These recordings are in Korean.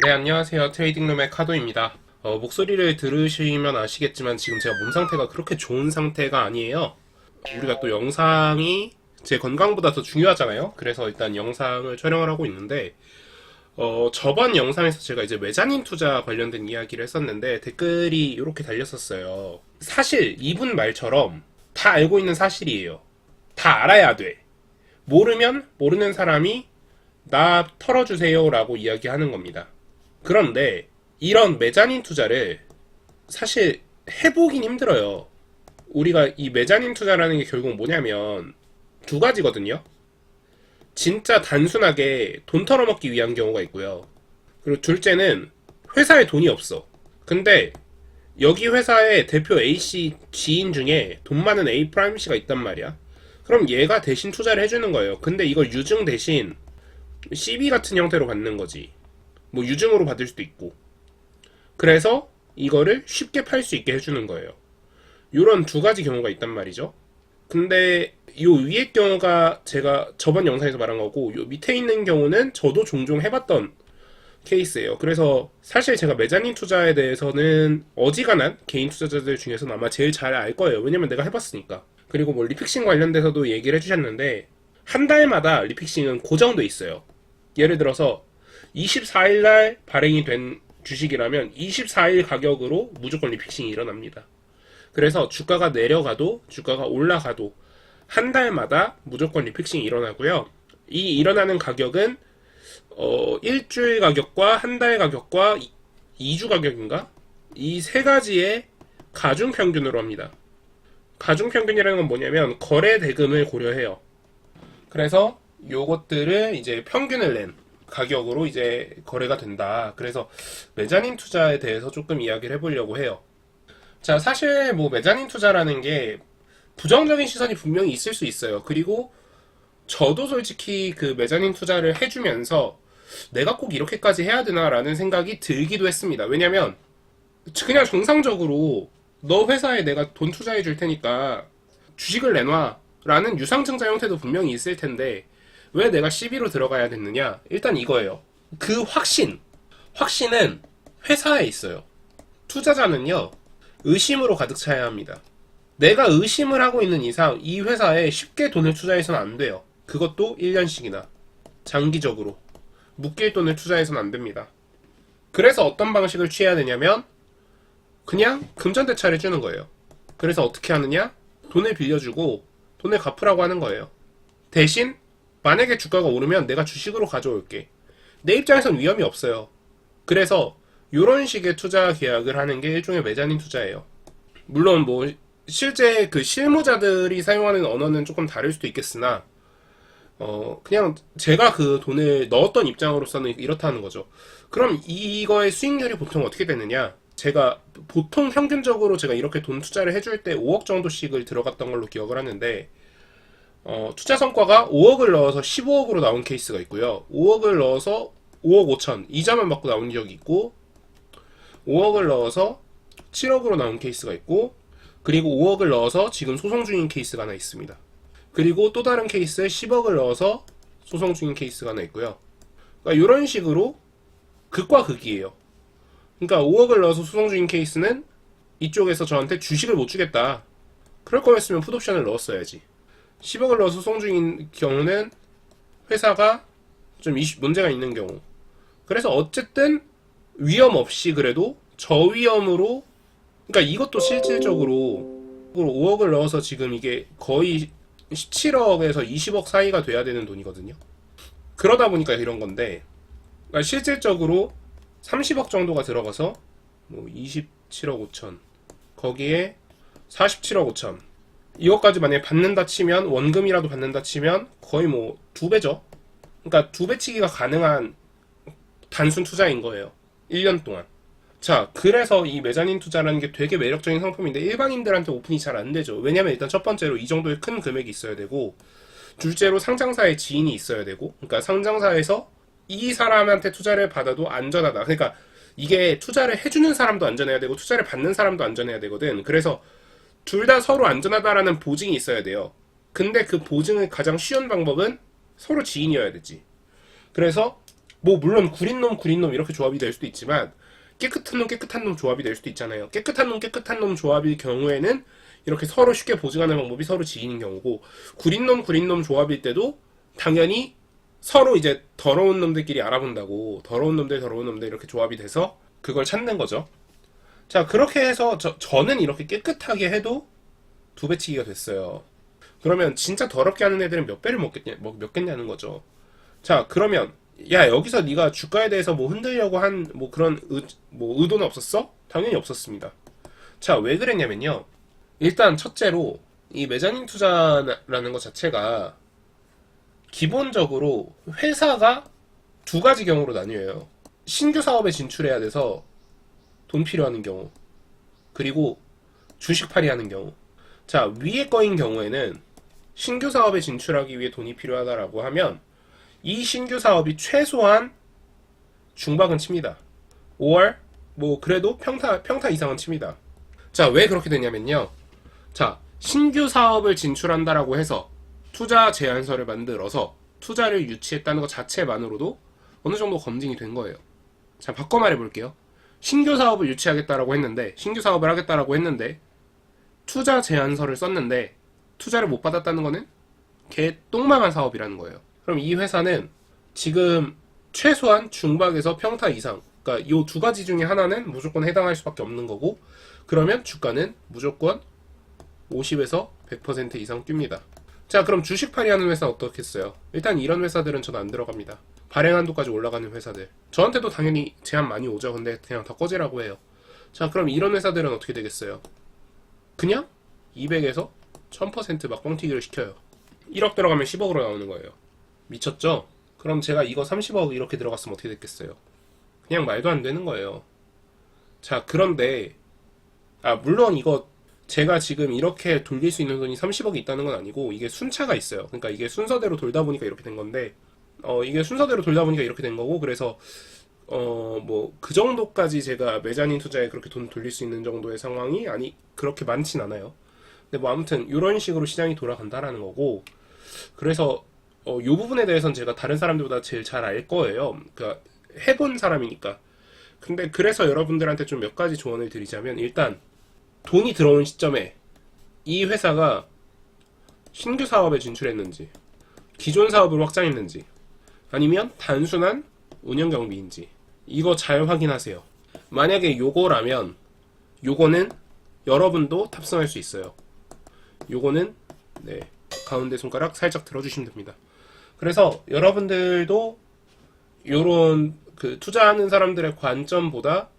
네, 안녕하세요. 트레이딩룸의 카도입니다. 목소리를 들으시면 아시겠지만 지금 제가 몸 상태가 그렇게 좋은 상태가 아니에요. 우리가 또 영상이 제 건강보다 더 중요하잖아요. 그래서 일단 영상을 촬영을 하고 있는데 저번 영상에서 제가 이제 메자닌 투자 관련된 이야기를 했었는데 댓글이 이렇게 달렸었어요. 사실 이분 말처럼 다 알고 있는 사실이에요. 다 알아야 돼. 모르면 모르는 사람이 나 털어주세요 라고 이야기하는 겁니다. 그런데 이런 메자닌 투자를 사실 해보긴 힘들어요. 우리가 이 메자닌 투자라는 게 결국 뭐냐면 두 가지거든요. 진짜 단순하게 돈 털어먹기 위한 경우가 있고요. 그리고 둘째는 회사에 돈이 없어. 근데 여기 회사의 대표 A씨 지인 중에 돈 많은 A 프라임 C가 있단 말이야. 그럼 얘가 대신 투자를 해주는 거예요. 근데 이걸 유증 대신 CB 같은 형태로 받는 거지. 뭐 유증으로 받을 수도 있고. 그래서 이거를 쉽게 팔 수 있게 해주는 거예요. 요런 두 가지 경우가 있단 말이죠. 근데 요 위의 경우가 제가 저번 영상에서 말한 거고, 요 밑에 있는 경우는 저도 종종 해봤던 케이스예요. 그래서 사실 제가 메자닌 투자에 대해서는 어지간한 개인 투자자들 중에서는 아마 제일 잘 알 거예요. 왜냐면 내가 해봤으니까. 그리고 뭐 리픽싱 관련돼서도 얘기를 해주셨는데 한 달마다 리픽싱은 고정돼 있어요. 예를 들어서 24일날 발행이 된 주식이라면 24일 가격으로 무조건 리픽싱이 일어납니다. 그래서 주가가 내려가도 주가가 올라가도 한 달마다 무조건 리픽싱이 일어나고요. 이 일어나는 가격은 일주일 가격과 한 달 가격과 2주 가격인가? 이 세 가지의 가중 평균으로 합니다. 가중 평균이라는 건 뭐냐면 거래 대금을 고려해요. 그래서 요것들을 이제 평균을 낸 가격으로 이제 거래가 된다. 그래서 메자닌 투자에 대해서 조금 이야기를 해보려고 해요. 자, 사실 뭐 메자닌 투자라는 게 부정적인 시선이 분명히 있을 수 있어요. 그리고 저도 솔직히 그 메자닌 투자를 해주면서 내가 꼭 이렇게까지 해야 되나라는 생각이 들기도 했습니다. 왜냐면 그냥 정상적으로 너 회사에 내가 돈 투자해 줄 테니까 주식을 내놔 라는 유상증자 형태도 분명히 있을 텐데 왜 내가 CB로 들어가야 됐느냐? 일단 이거예요. 그 확신은 회사에 있어요. 투자자는요, 의심으로 가득 차야 합니다. 내가 의심을 하고 있는 이상 이 회사에 쉽게 돈을 투자해서는 안 돼요. 그것도 1년씩이나 장기적으로 묶일 돈을 투자해서는 안 됩니다. 그래서 어떤 방식을 취해야 되냐면 그냥 금전대차를 주는 거예요. 그래서 어떻게 하느냐? 돈을 빌려주고 돈을 갚으라고 하는 거예요. 대신 만약에 주가가 오르면 내가 주식으로 가져올게. 내 입장에선 위험이 없어요. 그래서 이런 식의 투자 계약을 하는 게 일종의 메자닌 투자예요. 물론 뭐 실제 그 실무자들이 사용하는 언어는 조금 다를 수도 있겠으나 그냥 제가 그 돈을 넣었던 입장으로서는 이렇다는 거죠. 그럼 이거의 수익률이 보통 어떻게 되느냐? 제가 보통 평균적으로 제가 이렇게 돈 투자를 해줄 때 5억 정도씩을 들어갔던 걸로 기억을 하는데 투자 성과가 5억을 넣어서 15억으로 나온 케이스가 있고요. 5억을 넣어서 5억 5천 이자만 받고 나온 적이 있고 5억을 넣어서 7억으로 나온 케이스가 있고 그리고 5억을 넣어서 지금 소송 중인 케이스가 하나 있습니다. 그리고 또 다른 케이스에 10억을 넣어서 소송 중인 케이스가 하나 있고요. 그러니까 이런 식으로 극과 극이에요. 그러니까 5억을 넣어서 소송 중인 케이스는 이쪽에서 저한테 주식을 못 주겠다. 그럴 거였으면 풋옵션을 넣었어야지. 10억을 넣어서 소송 중인 경우는 회사가 좀 문제가 있는 경우. 그래서 어쨌든 위험 없이 그래도 저위험으로, 그러니까 이것도 실질적으로 5억을 넣어서 지금 이게 거의 17억에서 20억 사이가 돼야 되는 돈이거든요. 그러다 보니까 이런 건데, 그러니까 실질적으로 30억 정도가 들어가서 뭐 27억 5천, 거기에 47억 5천, 이것까지 만약에 받는다 치면, 원금이라도 받는다 치면 거의 뭐 2배죠. 그러니까 2배치기가 가능한 단순 투자인 거예요. 1년 동안. 자, 그래서 이 메자닌 투자라는 게 되게 매력적인 상품인데 일반인들한테 오픈이 잘 안 되죠. 왜냐면 일단 첫 번째로 이 정도의 큰 금액이 있어야 되고, 둘째로 상장사의 지인이 있어야 되고, 그러니까 상장사에서 이 사람한테 투자를 받아도 안전하다. 그러니까 이게 투자를 해주는 사람도 안전해야 되고 투자를 받는 사람도 안전해야 되거든. 그래서 둘 다 서로 안전하다라는 보증이 있어야 돼요. 근데 그 보증의 가장 쉬운 방법은 서로 지인이어야 되지. 그래서 뭐 물론 구린 놈 이렇게 조합이 될 수도 있지만 깨끗한 놈 조합이 될 수도 있잖아요. 깨끗한 놈 조합일 경우에는 이렇게 서로 쉽게 보증하는 방법이 서로 지인인 경우고, 구린 놈 조합일 때도 당연히 서로 이제 더러운 놈들끼리 알아본다고, 더러운 놈들 이렇게 조합이 돼서 그걸 찾는 거죠. 자, 그렇게 해서 저는 이렇게 깨끗하게 해도 두 배치기가 됐어요. 그러면 진짜 더럽게 하는 애들은 몇 배를 먹겠냐는 거죠. 자, 그러면 야, 여기서 네가 주가에 대해서 뭐 흔들려고 한 뭐 그런 의도는 없었어? 당연히 없었습니다. 자, 왜 그랬냐면요. 일단 첫째로 이 메자닌 투자라는 것 자체가 기본적으로 회사가 두 가지 경우로 나뉘어요. 신규 사업에 진출해야 돼서 돈 필요하는 경우, 그리고 주식 팔이하는 경우. 자, 위에 거인 경우에는 신규 사업에 진출하기 위해 돈이 필요하다라고 하면 이 신규 사업이 최소한 중박은 칩니다. 5월 뭐 그래도 평타 이상은 칩니다. 자, 왜 그렇게 되냐면요. 자, 신규 사업을 진출한다라고 해서 투자 제안서를 만들어서 투자를 유치했다는 것 자체만으로도 어느 정도 검증이 된 거예요. 자, 바꿔 말해 볼게요. 신규 사업을 유치하겠다라고 했는데, 신규 사업을 하겠다라고 했는데 투자 제안서를 썼는데 투자를 못 받았다는 거는 개 똥망한 사업이라는 거예요. 그럼 이 회사는 지금 최소한 중박에서 평타 이상, 그러니까 이 두 가지 중에 하나는 무조건 해당할 수밖에 없는 거고, 그러면 주가는 무조건 50에서 100% 이상 뜁니다. 자, 그럼 주식 팔이하는 회사 어떻겠어요? 일단 이런 회사들은 저는 안 들어갑니다. 발행 한도까지 올라가는 회사들. 저한테도 당연히 제안 많이 오죠. 근데 그냥 다 꺼지라고 해요. 자, 그럼 이런 회사들은 어떻게 되겠어요? 그냥 200에서 1000% 막 뻥튀기를 시켜요. 1억 들어가면 10억으로 나오는 거예요. 미쳤죠? 그럼 제가 이거 30억 이렇게 들어갔으면 어떻게 됐겠어요? 그냥 말도 안 되는 거예요. 자, 그런데 물론 이거 제가 지금 이렇게 돌릴 수 있는 돈이 30억이 있다는 건 아니고, 이게 순차가 있어요. 그러니까 이게 순서대로 돌다 보니까 이렇게 된 건데, 이게 순서대로 돌다 보니까 이렇게 된 거고, 그래서 뭐 그 정도까지 제가 메자닌 투자에 그렇게 돈 돌릴 수 있는 정도의 상황이 그렇게 많진 않아요. 근데 뭐 아무튼 이런 식으로 시장이 돌아간다라는 거고, 그래서 이 부분에 대해서는 제가 다른 사람들보다 제일 잘 알 거예요. 그러니까 해본 사람이니까. 근데 그래서 여러분들한테 좀 몇 가지 조언을 드리자면, 일단 돈이 들어온 시점에 이 회사가 신규 사업에 진출했는지, 기존 사업을 확장했는지, 아니면 단순한 운영 경비인지, 이거 잘 확인하세요. 만약에 요거라면 요거는 여러분도 탑승할 수 있어요. 요거는 가운데 손가락 살짝 들어주시면 됩니다. 그래서 여러분들도 요런 그 투자하는 사람들의 관점보다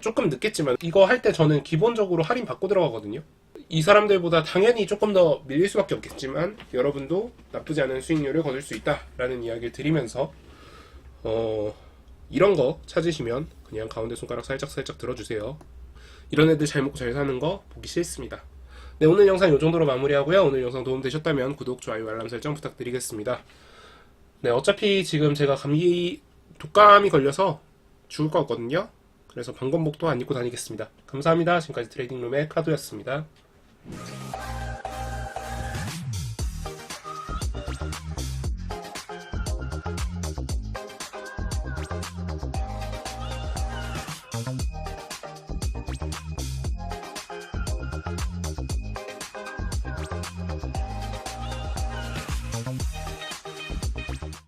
조금 늦겠지만, 이거 할 때 저는 기본적으로 할인 받고 들어가거든요. 이 사람들보다 당연히 조금 더 밀릴 수밖에 없겠지만 여러분도 나쁘지 않은 수익률을 거둘 수 있다라는 이야기를 드리면서, 이런 거 찾으시면 그냥 가운데 손가락 살짝 들어주세요. 이런 애들 잘 먹고 잘 사는 거 보기 싫습니다. 네, 오늘 영상 이 정도로 마무리하고요. 오늘 영상 도움되셨다면 구독, 좋아요, 알람 설정 부탁드리겠습니다. 네, 어차피 지금 제가 독감이 걸려서 죽을 것 같거든요. 그래서 방검복도 안 입고 다니겠습니다. 감사합니다. 지금까지 트레이딩룸의 카도였습니다.